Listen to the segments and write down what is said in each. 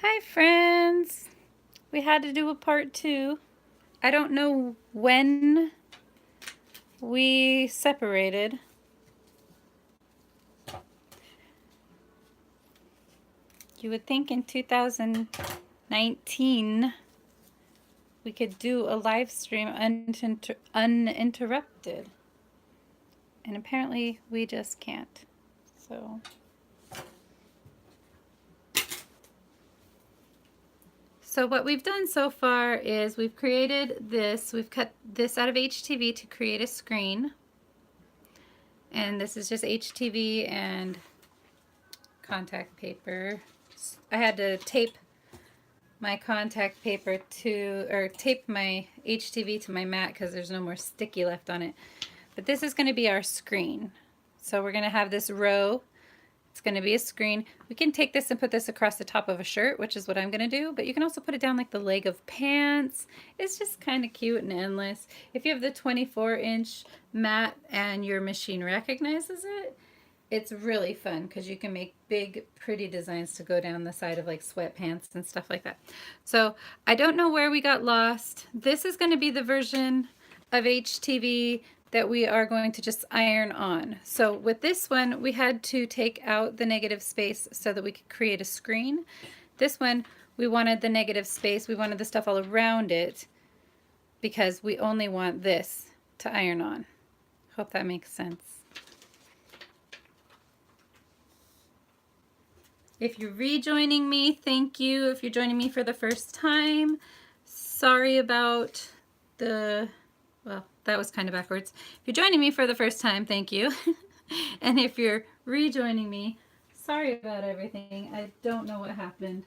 Hi friends! We had to do a part 2. I don't know when we separated. You would think in 2019 we could do a live stream uninterrupted. And apparently we just can't. So what we've done so far is we've created this. We've cut this out of HTV to create a screen. And this is just HTV and contact paper. I had to tape my contact paper to, or tape my HTV to my mat because there's no more sticky left on it. But this is going to be our screen. So we're going to have this row. It's going to be a screen. We can take this and put this across the top of a shirt, which is what I'm going to do. But you can also put it down like the leg of pants. It's just kind of cute and endless. If you have the 24-inch mat and your machine recognizes it, it's really fun because you can make big, pretty designs to go down the side of like sweatpants and stuff like that. So I don't know where we got lost. This is going to be the version of HTV that we are going to just iron on. So with this one, we had to take out the negative space so that we could create a screen. This one, we wanted the negative space. We wanted the stuff all around it because we only want this to iron on. Hope that makes sense. If you're rejoining me, thank you. If you're joining me for the first time, sorry about the, well, that was kind of backwards. If you're joining me for the first time, thank you. And if you're rejoining me, sorry about everything. I don't know what happened,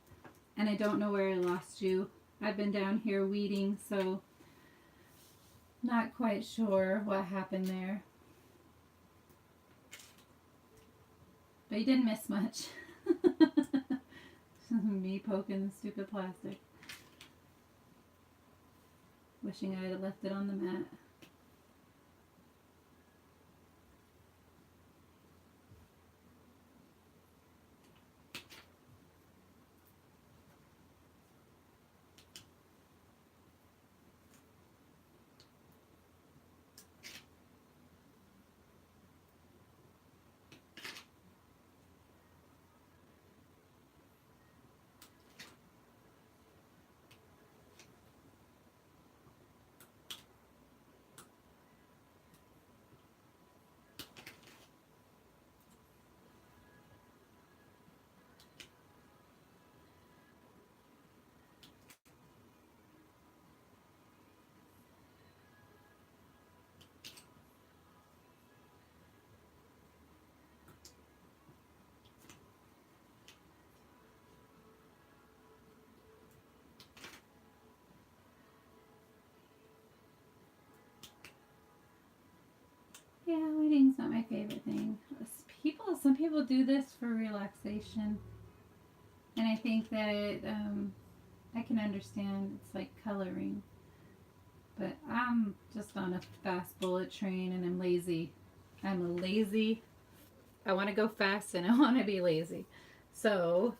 and I don't know where I lost you. I've been down here weeding, so not quite sure what happened there. But you didn't miss much. Me poking the stupid plastic. Wishing I had left it on the mat. Yeah, weeding's not my favorite thing. Some people do this for relaxation, and I think that I can understand. It's like coloring, but I'm just on a fast bullet train, and I'm lazy. I'm lazy. I want to go fast, and I want to be lazy, so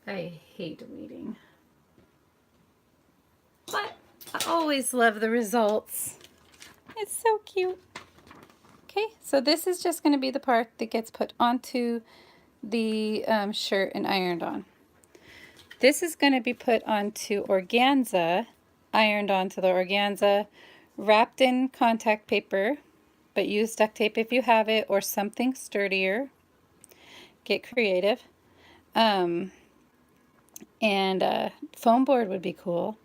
I hate weeding. But I always love the results. It's so cute. Okay, so this is just going to be the part that gets put onto the shirt and ironed on. This is going to be put onto organza, ironed onto the organza, wrapped in contact paper, but use duct tape if you have it or something sturdier. Get creative. And foam board would be cool.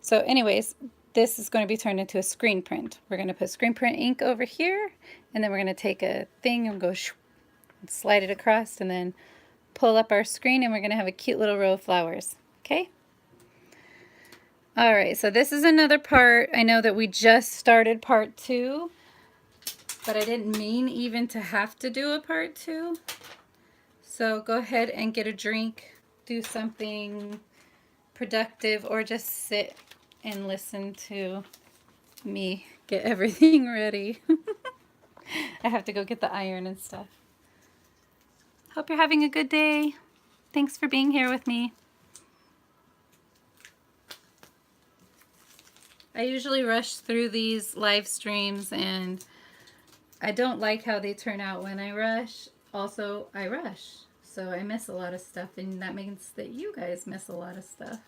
So anyways, this is going to be turned into a screen print. We're going to put screen print ink over here, and then we're going to take a thing and go and slide it across, and then pull up our screen, and we're going to have a cute little row of flowers. Okay? All right, so this is another part. I know that we just started part 2, but I didn't mean even to have to do a part 2. So go ahead and get a drink, do something productive, or just sit and listen to me get everything ready. I have to go get the iron and stuff. Hope you're having a good day. Thanks for being here with me. I usually rush through these live streams and I don't like how they turn out when I rush. Also, I rush, so I miss a lot of stuff, and that means that you guys miss a lot of stuff.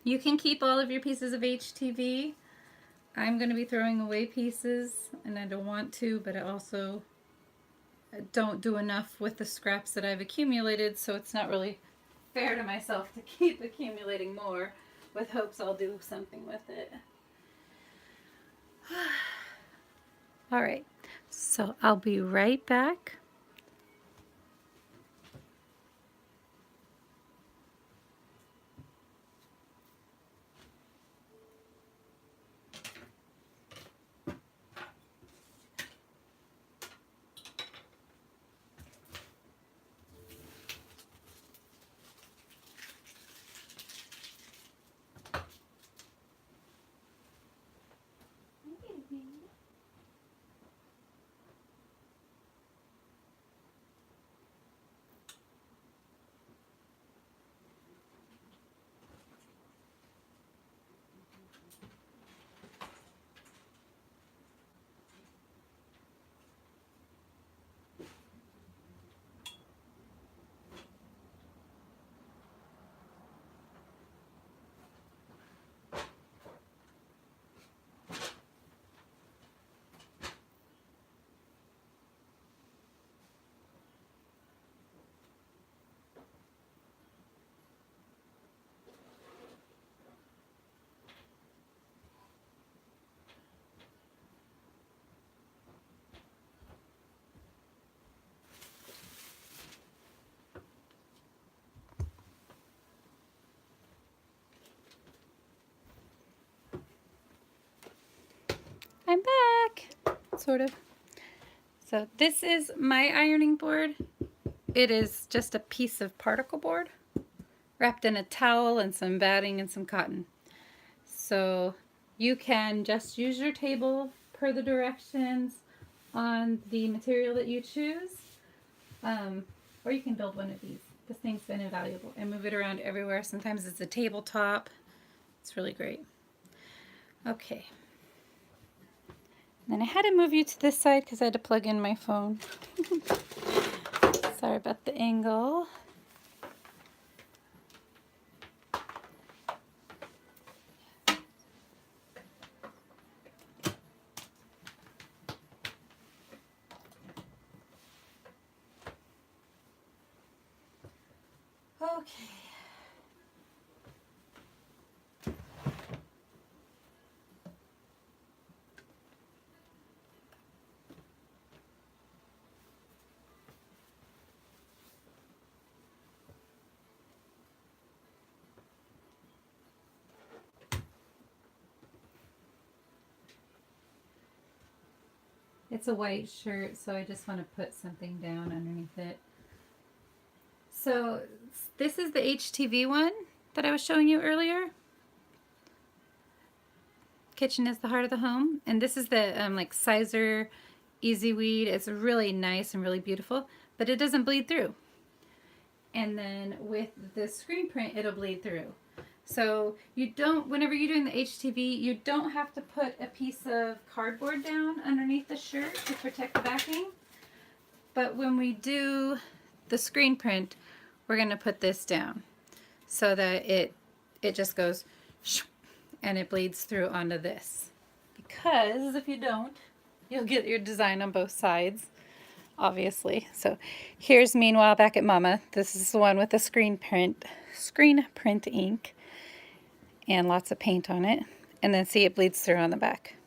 You can keep all of your pieces of HTV. I'm going to be throwing away pieces, and I don't want to, but I also don't do enough with the scraps that I've accumulated, so it's not really fair to myself to keep accumulating more with hopes I'll do something with it. All right, so I'll be right back. I'm back, sort of. So this is my ironing board. It is just a piece of particle board wrapped in a towel and some batting and some cotton. So you can just use your table per the directions on the material that you choose, or you can build one of these. This thing's been invaluable and move it around everywhere. Sometimes it's a tabletop. It's really great. Okay. Then I had to move you to this side because I had to plug in my phone. Sorry about the angle. Okay. It's a white shirt, so I just want to put something down underneath it. So this is the HTV one that I was showing you earlier. Kitchen is the heart of the home. And this is the like Sizer Easy Weed. It's really nice and really beautiful, but it doesn't bleed through. And then with the screen print, it'll bleed through. So you don't, whenever you're doing the HTV, you don't have to put a piece of cardboard down underneath the shirt to protect the backing. But when we do the screen print, we're going to put this down so that it just goes and it bleeds through onto this. Because if you don't, you'll get your design on both sides, obviously. So here's Meanwhile Back at Mama. This is the one with the screen print ink and lots of paint on it. And then see, it bleeds through on the back.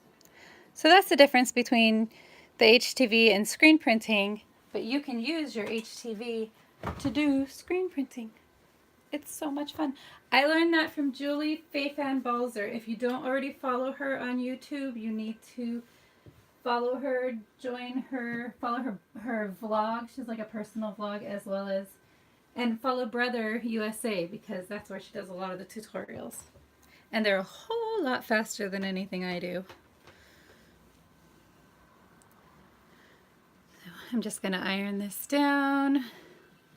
So that's the difference between the HTV and screen printing, but you can use your HTV to do screen printing. It's so much fun. I learned that from Julie Faifan Balzer. If you don't already follow her on YouTube, you need to follow her, join her, follow her vlog. She's like a personal vlog as well as, and follow Brother USA because that's where she does a lot of the tutorials. And they're a whole lot faster than anything I do. I'm just going to iron this down.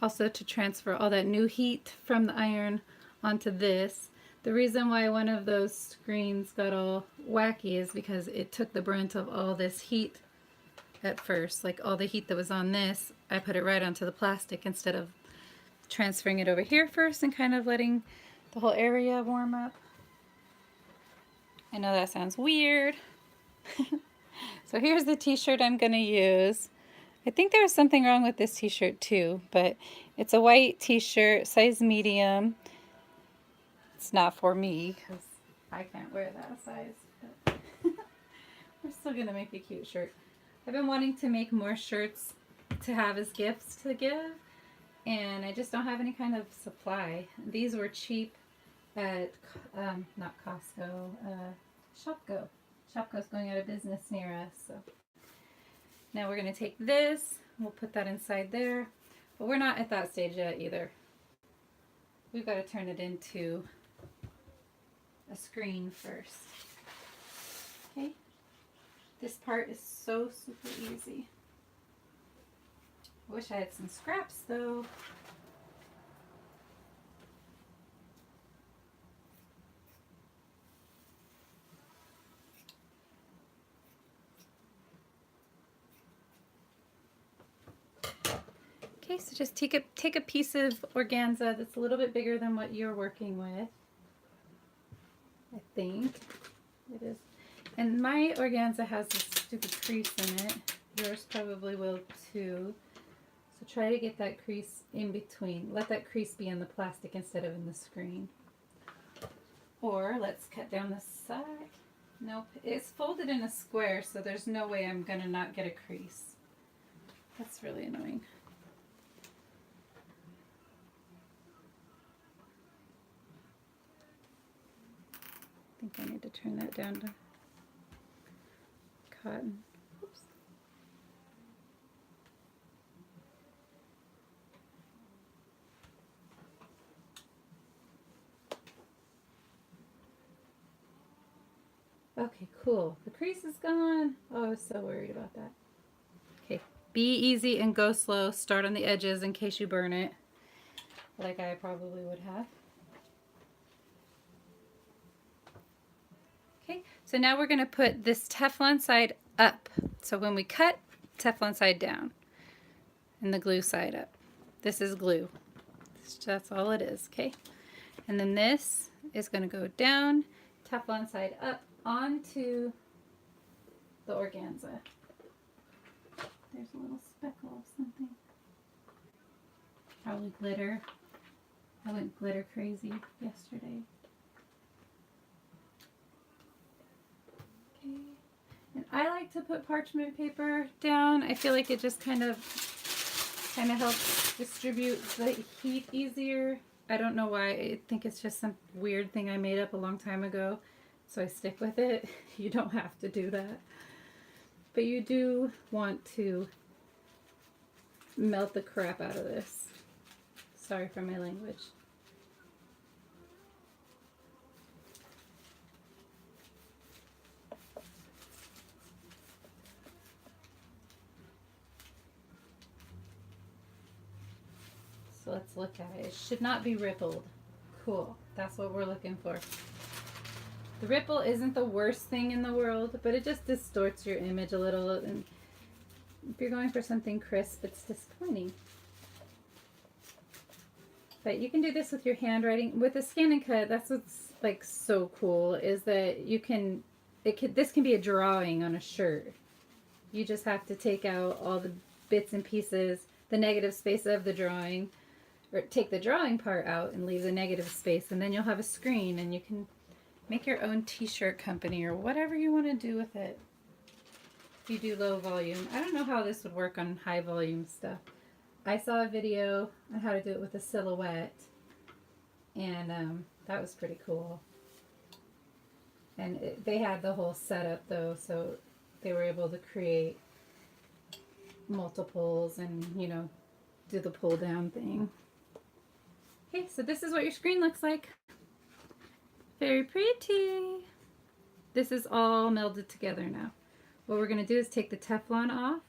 Also to transfer all that new heat from the iron onto this. The reason why one of those screens got all wacky is because it took the brunt of all this heat at first. Like all the heat that was on this, I put it right onto the plastic instead of transferring it over here first and kind of letting the whole area warm up. I know that sounds weird. So here's the t-shirt I'm going to use. I think there was something wrong with this t-shirt too, but it's a white t-shirt, size medium. It's not for me because I can't wear that size, but we're still going to make a cute shirt. I've been wanting to make more shirts to have as gifts to give, and I just don't have any kind of supply. These were cheap at, not Costco, Shopko. Shopko's going out of business near us, so. Now we're going to take this, we'll put that inside there, but we're not at that stage yet either. We've got to turn it into a screen first. Okay, this part is so super easy. I wish I had some scraps though. Okay, so just take a piece of organza that's a little bit bigger than what you're working with. I think it is. And my organza has this stupid crease in it. Yours probably will too. So try to get that crease in between. Let that crease be in the plastic instead of in the screen. Or let's cut down the side. Nope, it's folded in a square, so there's no way I'm gonna not get a crease. That's really annoying. I think I need to turn that down to cotton. Oops. Okay, cool. The crease is gone. Oh, I was so worried about that. Okay, be easy and go slow. Start on the edges in case you burn it, like I probably would have. Okay, so now we're going to put this Teflon side up. So when we cut, Teflon side down and the glue side up. This is glue. That's all it is, okay? And then this is going to go down, Teflon side up onto the organza. There's a little speckle of something. Probably glitter. I went glitter crazy yesterday. And I like to put parchment paper down. I feel like it just kind of helps distribute the heat easier. I don't know why. I think it's just some weird thing I made up a long time ago, so I stick with it. You don't have to do that. But you do want to melt the crap out of this. Sorry for my language. So let's look at it. It should not be rippled. Cool. That's what we're looking for. The ripple isn't the worst thing in the world, but it just distorts your image a little. And if you're going for something crisp, it's disappointing. But you can do this with your handwriting. With a scan and cut, that's what's like so cool, is that you can, this can be a drawing on a shirt. You just have to take out all the bits and pieces, the negative space of the drawing, or take the drawing part out and leave the negative space, and then you'll have a screen and you can make your own t-shirt company or whatever you want to do with it. If you do low volume. I don't know how this would work on high volume stuff. I saw a video on how to do it with a silhouette, and that was pretty cool. And they had the whole setup though, so they were able to create multiples and, you know, do the pull down thing. Okay, so this is what your screen looks like. Very pretty. This is all melded together now. What we're going to do is take the Teflon off.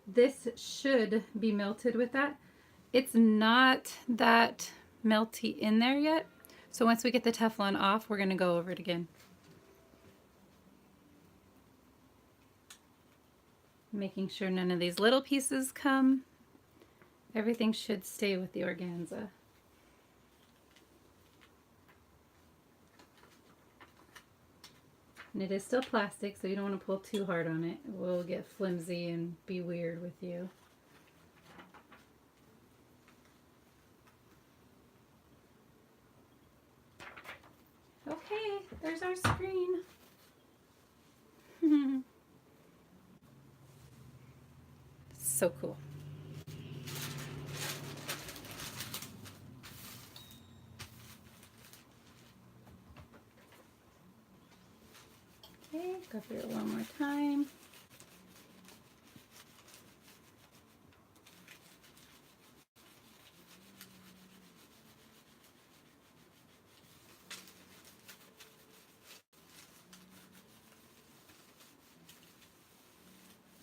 this should be melted with that. It's not that melty in there yet. So once we get the Teflon off, we're gonna go over it again. Making sure none of these little pieces come. Everything should stay with the organza. And it is still plastic, so you don't want to pull too hard on it. It will get flimsy and be weird with you. Okay, there's our screen. So cool. Okay, go through it one more time.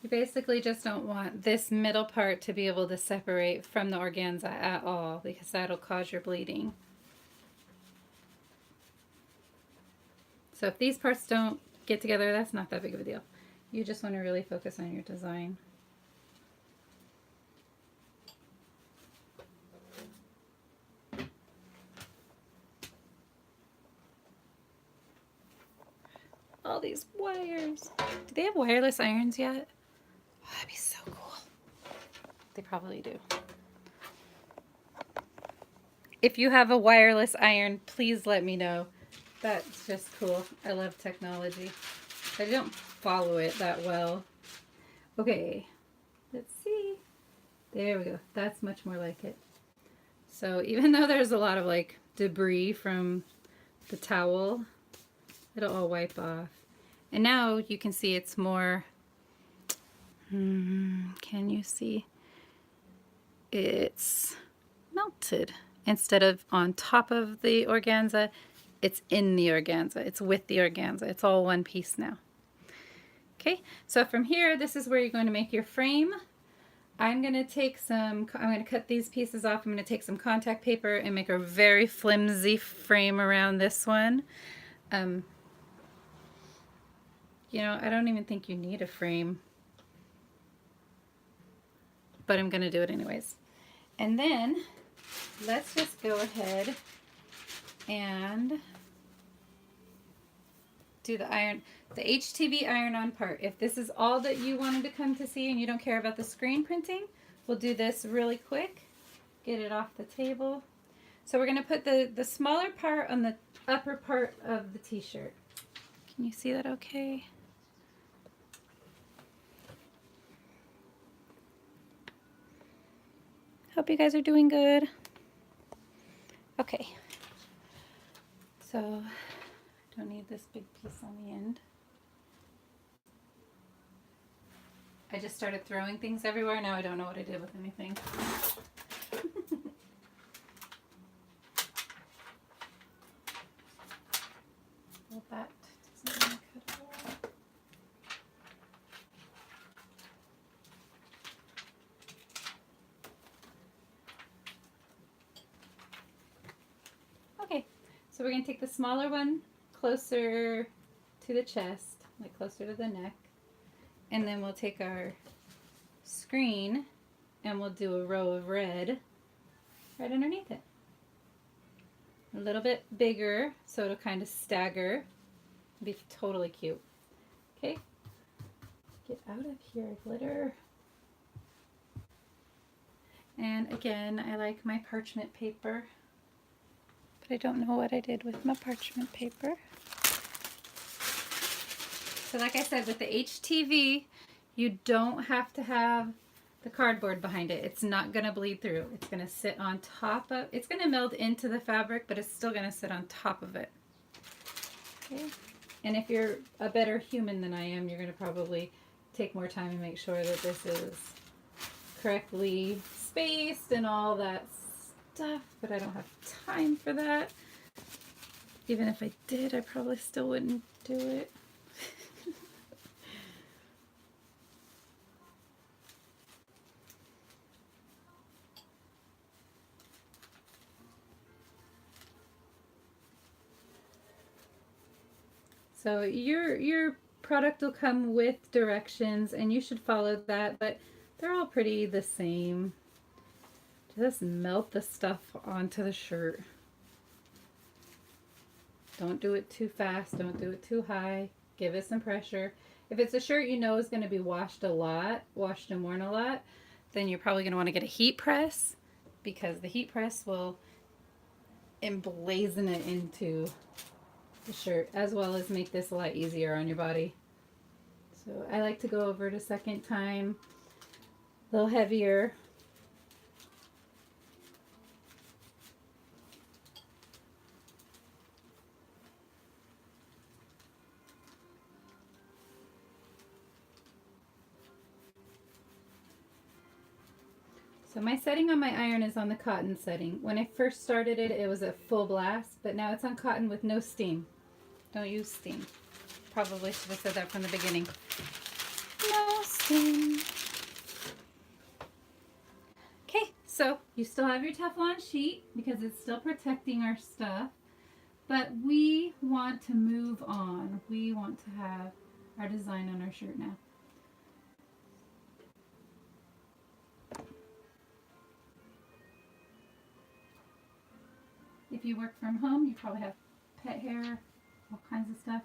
You basically just don't want this middle part to be able to separate from the organza at all, because that'll cause your bleeding. So if these parts don't get together, that's not that big of a deal. You just want to really focus on your design. All these wires. Do they have wireless irons yet? Oh, that'd be so cool. They probably do. If you have a wireless iron, please let me know. That's just cool. I love technology. I don't follow it that well. Okay, let's see. There we go. That's much more like it. So even though there's a lot of like debris from the towel, it'll all wipe off. And now you can see it's more, can you see? It's melted. Instead of on top of the organza, it's in the organza. It's with the organza. It's all one piece now. Okay, so from here, this is where you're going to make your frame. I'm going to cut these pieces off. I'm going to take some contact paper and make a very flimsy frame around this one. You know, I don't even think you need a frame, but I'm going to do it anyways. And then let's just go ahead and do the HTV iron-on part. If this is all that you wanted to come to see and you don't care about the screen printing, we'll do this really quick. Get it off the table. So we're going to put the smaller part on the upper part of the t-shirt. Can you see that okay? Hope you guys are doing good. Okay. So don't need this big piece on the end. I just started throwing things everywhere. Now I don't know what I did with anything. Well, that doesn't want to cut off. Okay, so we're going to take the smaller one closer to the chest, like closer to the neck, and then we'll take our screen and we'll do a row of red right underneath it. A little bit bigger so it'll kind of stagger. Be totally cute. Okay, get out of here, glitter. And again, I like my parchment paper, but I don't know what I did with my parchment paper. So like I said, with the HTV, you don't have to have the cardboard behind it. It's not going to bleed through. It's going to sit on top of, it's going to meld into the fabric, but it's still going to sit on top of it. Okay. And if you're a better human than I am, you're going to probably take more time and make sure that this is correctly spaced and all that stuff, but I don't have time for that. Even if I did, I probably still wouldn't do it. So your product will come with directions and you should follow that, but they're all pretty the same. Just melt the stuff onto the shirt. Don't do it too fast, don't do it too high. Give it some pressure. If it's a shirt you know is going to be washed a lot, washed and worn a lot, then you're probably going to want to get a heat press, because the heat press will emblazon it into the shirt, as well as make this a lot easier on your body. So I like to go over it a second time, a little heavier. So my setting on my iron is on the cotton setting. When I first started it, it was a full blast, but now it's on cotton with no steam. Don't use steam. Probably should have said that from the beginning. No steam. Okay, so you still have your Teflon sheet because it's still protecting our stuff, but we want to move on. We want to have our design on our shirt now. If you work from home, you probably have pet hair, all kinds of stuff.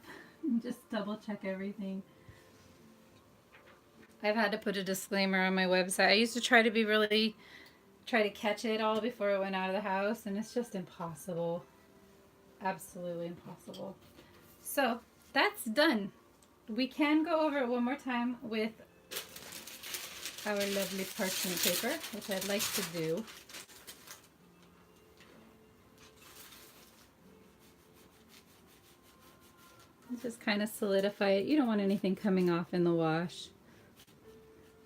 Just double check everything. I've had to put a disclaimer on my website. I used to try to catch it all before it went out of the house, and it's just impossible. Absolutely impossible. So that's done. We can go over it one more time with our lovely parchment paper, which I'd like to do. Just kind of solidify it. You don't want anything coming off in the wash.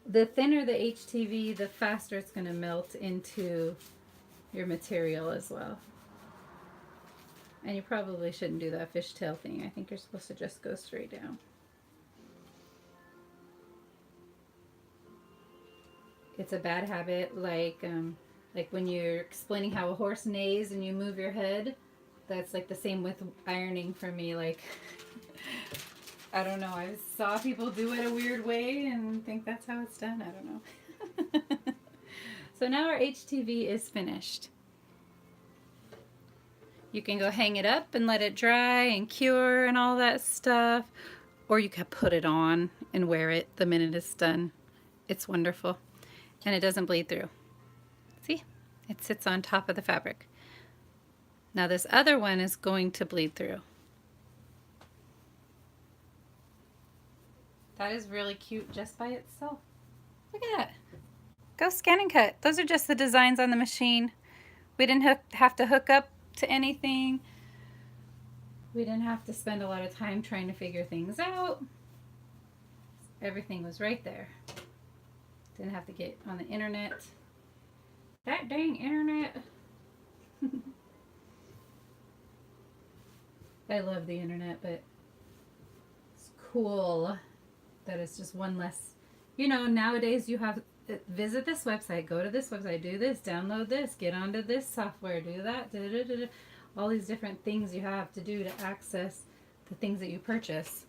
The thinner the HTV, the faster it's going to melt into your material as well. And you probably shouldn't do that fishtail thing. I think you're supposed to just go straight down. It's a bad habit, like when you're explaining how a horse neighs and you move your head. That's like the same with ironing for me. Like, I don't know. I saw people do it a weird way and think that's how it's done. I don't know. So now our HTV is finished. You can go hang it up and let it dry and cure and all that stuff. Or you can put it on and wear it the minute it's done. It's wonderful. And it doesn't bleed through. See? It sits on top of the fabric. Now this other one is going to bleed through. That is really cute just by itself. Look at that. Go scan and cut. Those are just the designs on the machine. We didn't have to hook up to anything. We didn't have to spend a lot of time trying to figure things out. Everything was right there. Didn't have to get on the internet. That dang internet. I love the internet, but it's cool that it's just one less. You know, nowadays you have visit this website, go to this website, do this, download this, get onto this software, do that, all these different things you have to do to access the things that you purchase.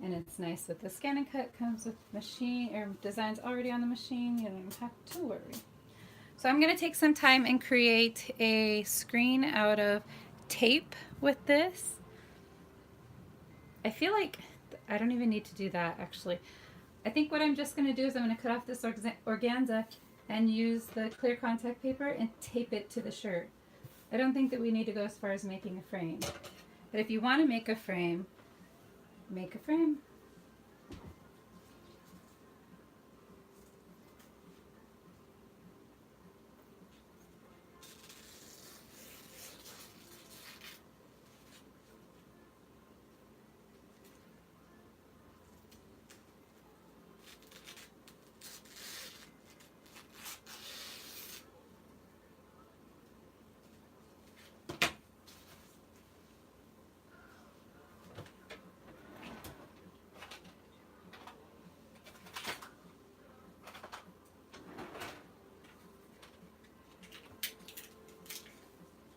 And it's nice that the scan and cut comes with machine or designs already on the machine. You don't have to worry. So I'm going to take some time and create a screen out of tape with this. I feel like I don't even need to do that actually. I think what I'm just going to do is I'm going to cut off this organza and use the clear contact paper and tape it to the shirt. I don't think that we need to go as far as making a frame. But if you want to make a frame, make a frame.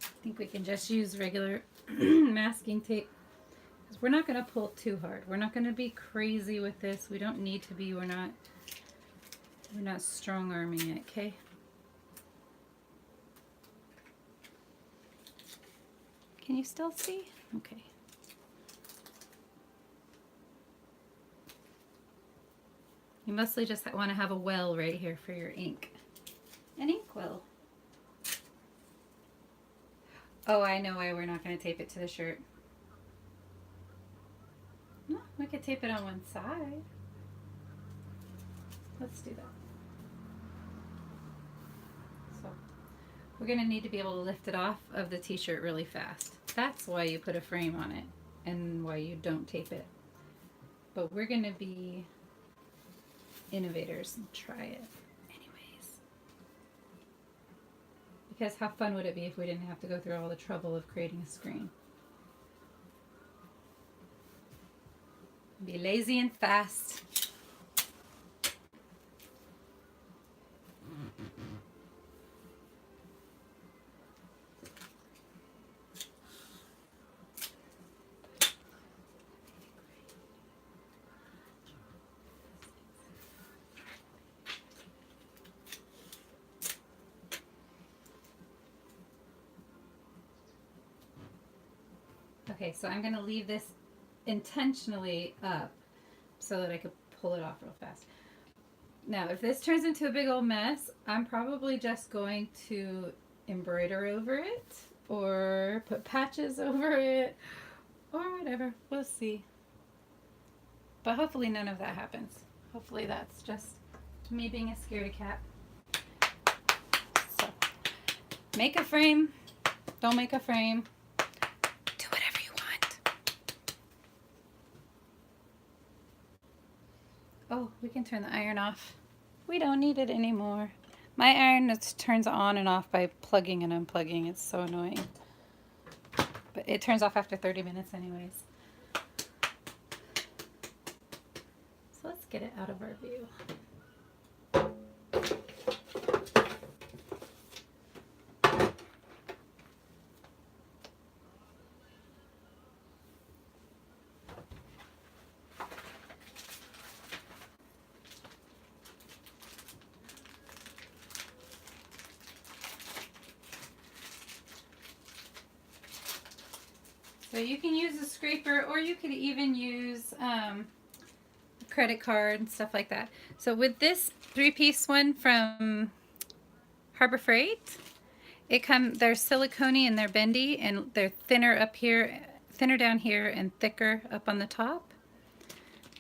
I think we can just use regular masking tape, because we're not going to pull too hard. We're not going to be crazy with this. We don't need to be. We're not strong arming it, okay? Can you still see? Okay. You mostly just want to have a well right here for your ink. An ink well. Oh, I know why we're not going to tape it to the shirt. No, we could tape it on one side. Let's do that. So, we're going to need to be able to lift it off of the t-shirt really fast. That's why you put a frame on it and why you don't tape it. But we're going to be innovators and try it anyways. Because how fun would it be if we didn't have to go through all the trouble of creating a screen? Be lazy and fast. Okay, so I'm going to leave this intentionally up so that I could pull it off real fast. Now, if this turns into a big old mess, I'm probably just going to embroider over it or put patches over it or whatever. We'll see. But hopefully none of that happens. Hopefully that's just me being a scaredy cat. So, make a frame. Don't make a frame. Do whatever you want. Oh, we can turn the iron off. We don't need it anymore. My iron turns on and off by plugging and unplugging. It's so annoying. But it turns off after 30 minutes anyways. So let's get it out of our view. So you can use a scraper, or you could even use a credit card and stuff like that. So with this 3-piece one from Harbor Freight, they're silicone and they're bendy, and they're thinner up here, thinner down here, and thicker up on the top.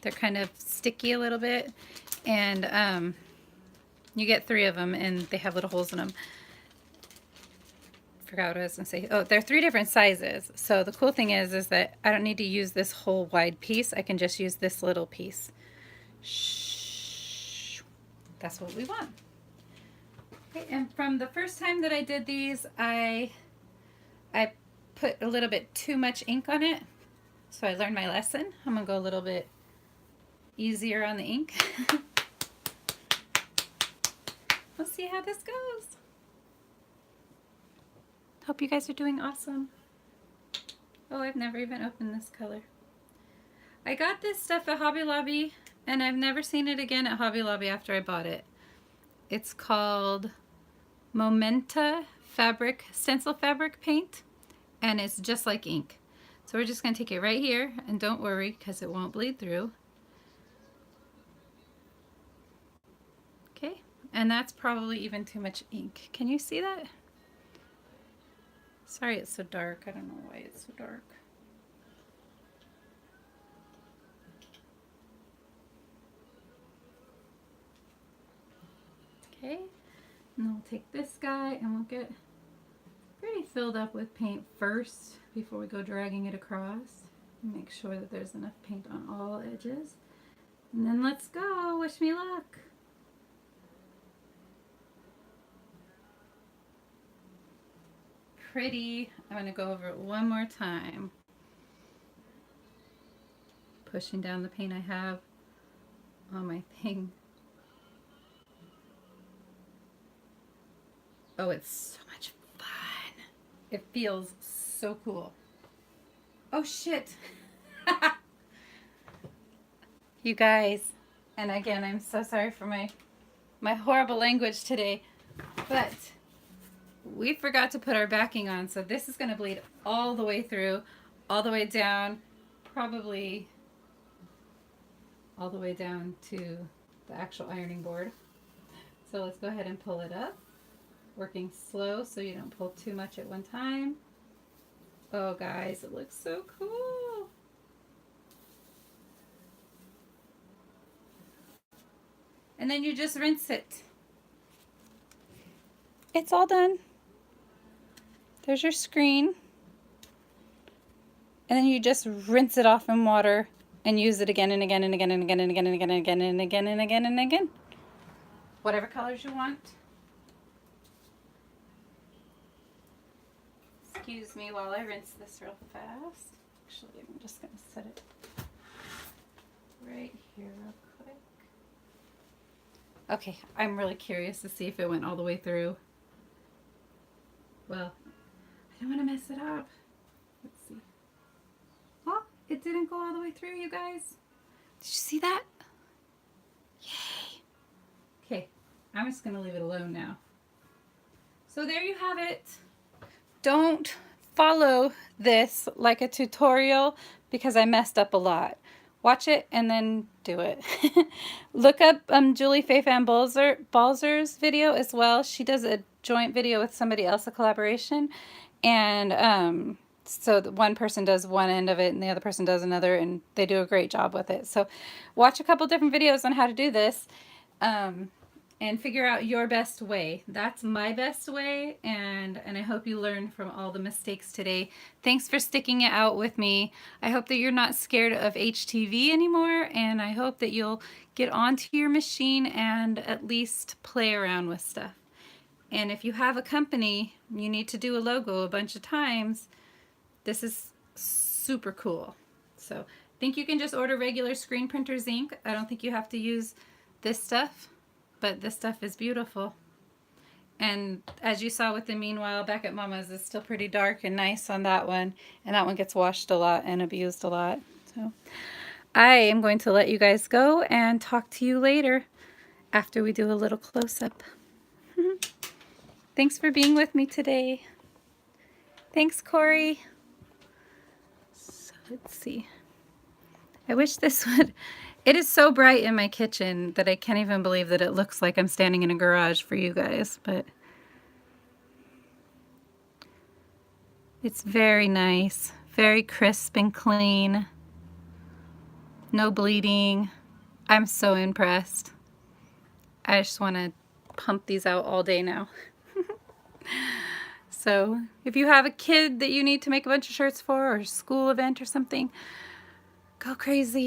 They're kind of sticky a little bit, and you get 3 of them, and they have little holes in them. Forgot what I was going to say. Oh, they're 3 different sizes. So the cool thing is that I don't need to use this whole wide piece. I can just use this little piece. Shh. That's what we want. Okay, and from the first time that I did these, I put a little bit too much ink on it. So I learned my lesson. I'm going to go a little bit easier on the ink. We'll see how this goes. Hope you guys are doing awesome. Oh, I've never even opened this color. I got this stuff at Hobby Lobby, and I've never seen it again at Hobby Lobby after I bought it. It's called Momenta Fabric, Stencil Fabric Paint, and it's just like ink. So we're just going to take it right here, and don't worry because it won't bleed through. Okay, and that's probably even too much ink. Can you see that? Sorry it's so dark. I don't know why it's so dark. Okay, and we'll take this guy and we'll get pretty filled up with paint first before we go dragging it across. Make sure that there's enough paint on all edges. And then let's go. Wish me luck. Pretty. I'm going to go over it one more time. Pushing down the paint I have on my thing. Oh, it's so much fun. It feels so cool. Oh shit. You guys, and again, I'm so sorry for my horrible language today, but we forgot to put our backing on, so this is going to bleed all the way through, all the way down, probably all the way down to the actual ironing board. So let's go ahead and pull it up, working slow so you don't pull too much at one time. Oh guys, it looks so cool. And then you just rinse it. It's all done. There's your screen. And then you just rinse it off in water and use it again and again and again and again and again and again and again and again and again and again. Whatever colors you want. Excuse me while I rinse this real fast. Actually, I'm just going to set it right here real quick. Okay, I'm really curious to see if it went all the way through. Well, I don't want to mess it up. Let's see. Oh, it didn't go all the way through, you guys. Did you see that? Yay. Okay, I'm just going to leave it alone now. So there you have it. Don't follow this like a tutorial because I messed up a lot. Watch it and then do it. Look up Julie Fei-Fan Balzer's video as well. She does a joint video with somebody else, a collaboration. And so one person does one end of it and the other person does another, and they do a great job with it. So watch a couple different videos on how to do this. And figure out your best way. That's my best way, and I hope you learned from all the mistakes today. Thanks for sticking it out with me. I hope that you're not scared of HTV anymore, and I hope that you'll get onto your machine and at least play around with stuff. And if you have a company, you need to do a logo a bunch of times, this is super cool. So I think you can just order regular screen printers ink. I don't think you have to use this stuff. But this stuff is beautiful. And as you saw with the Meanwhile back at Mama's, it's still pretty dark and nice on that one. And that one gets washed a lot and abused a lot. So I am going to let you guys go and talk to you later after we do a little close-up. Thanks for being with me today. Thanks, Corey. So let's see. I wish this would... It is so bright in my kitchen that I can't even believe that it looks like I'm standing in a garage for you guys, but it's very nice, very crisp and clean, no bleeding. I'm so impressed. I just want to pump these out all day now. So if you have a kid that you need to make a bunch of shirts for, or a school event or something, go crazy.